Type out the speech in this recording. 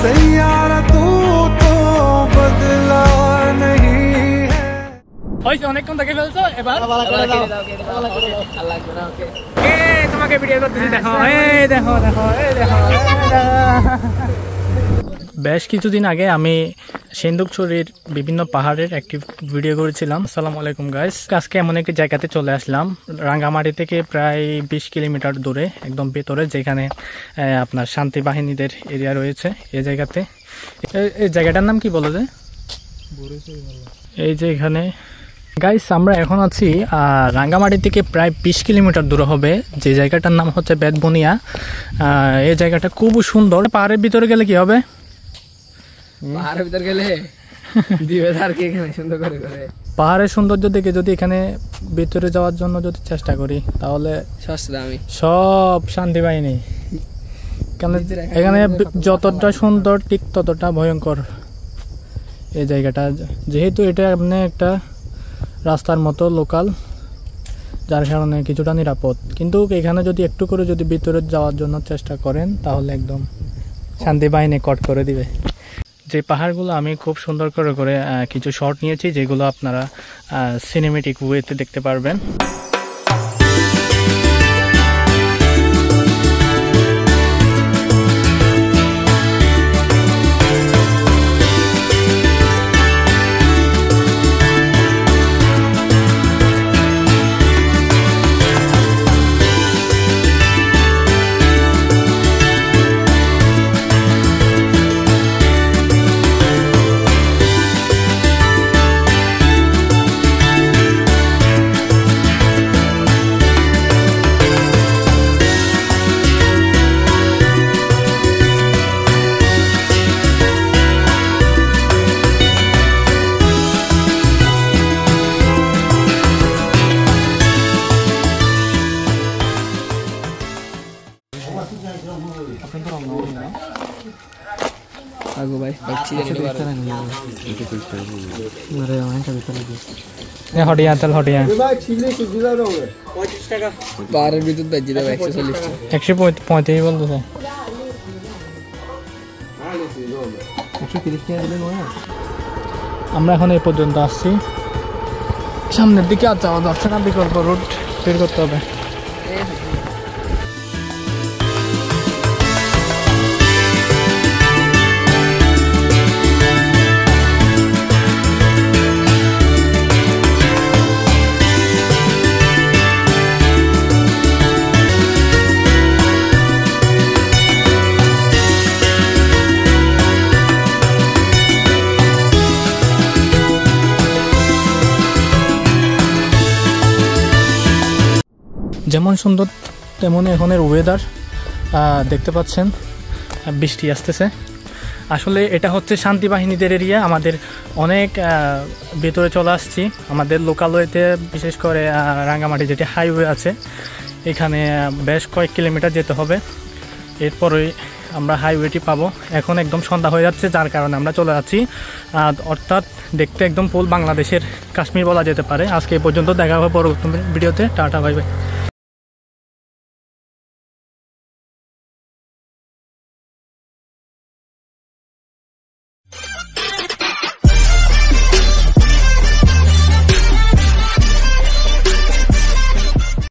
सैयारा तू तो बदला नहीं है। অনেকক্ষণ থেকে ফেলছো এবার তোমাকে ভিডিও করতেছি দেখো দেখো দেখো দেখো। বেশ কিছুদিন আগে আমি সিন্ধুকছড়ির বিভিন্ন পাহাড়ের একটি ভিডিও করেছিলাম। আসসালামু আলাইকুম গাইস, আজকে এমন একটি জায়গাতে চলে আসলাম রাঙ্গামাটি থেকে প্রায় 20 কিলোমিটার দূরে, একদম ভেতরে, যেখানে আপনার শান্তি বাহিনীদের এরিয়া রয়েছে। এই জায়গাতে, এই জায়গাটার নাম কি বলো যে? এই যে এখানে গাইস আমরা এখন আছি রাঙ্গামাটি থেকে প্রায় 20 কিলোমিটার দূরে হবে, যে জায়গাটার নাম হচ্ছে বেতবুনিয়া। এই জায়গাটা খুব সুন্দর। পাহাড়ের ভিতরে গেলে কি হবে? পাহাড়ের ভিতর গেলে দিবে আর কি এখানে সুন্দর করে করে পাহাড়ের সৌন্দর্য দেখে যদি এখানে ভিতরে যাওয়ার জন্য যদি চেষ্টা করি তাহলে আমি সব শান্তি বাহিনী। এখানে যতটা সুন্দর ঠিক ততটা ভয়ঙ্কর এই জায়গাটা, যেহেতু এটা এমনি একটা রাস্তার মতো লোকাল, যার কারণে কিছুটা নিরাপদ। কিন্তু এখানে যদি একটু করে যদি ভিতরে যাওয়ার জন্য চেষ্টা করেন তাহলে একদম শান্তি বাহিনী কট করে দিবে। যে পাহাড়গুলো আমি খুব সুন্দর করে করে কিছু শট নিয়েছি, যেগুলো আপনারা সিনেমেটিক ওয়েতে দেখতে পারবেন। আগো ভাই দেখছি হটিয়া তেল হটিয়া পাহাড়ের ভিতর দাঁড়িয়ে দেবে 140 টাকা 135 বলতেছে। 130 টাকা দিলে নয়। আমরা এখন এই পর্যন্ত আসছি, সামনের দিকে আর যাওয়া যাচ্ছে না, বিকল্প রুট বের করতে হবে। যেমন সুন্দর তেমন এখনের ওয়েদার দেখতে পাচ্ছেন, বৃষ্টি আসতেছে। আসলে এটা হচ্ছে শান্তি বাহিনীদের এরিয়া। আমাদের অনেক ভেতরে চলে আসছি, আমাদের লোকালওয়েতে, বিশেষ করে রাঙ্গামাটি যেটি হাইওয়ে আছে, এখানে বেশ কয়েক কিলোমিটার যেতে হবে, এরপরেই আমরা হাইওয়েটি পাবো। এখন একদম সন্ধ্যা হয়ে যাচ্ছে, যার কারণে আমরা চলে যাচ্ছি, অর্থাৎ দেখতে একদম ফুল বাংলাদেশের কাশ্মীর বলা যেতে পারে। আজকে এই পর্যন্ত, দেখা হবে পরবর্তী ভিডিওতে। Tata, bye bye.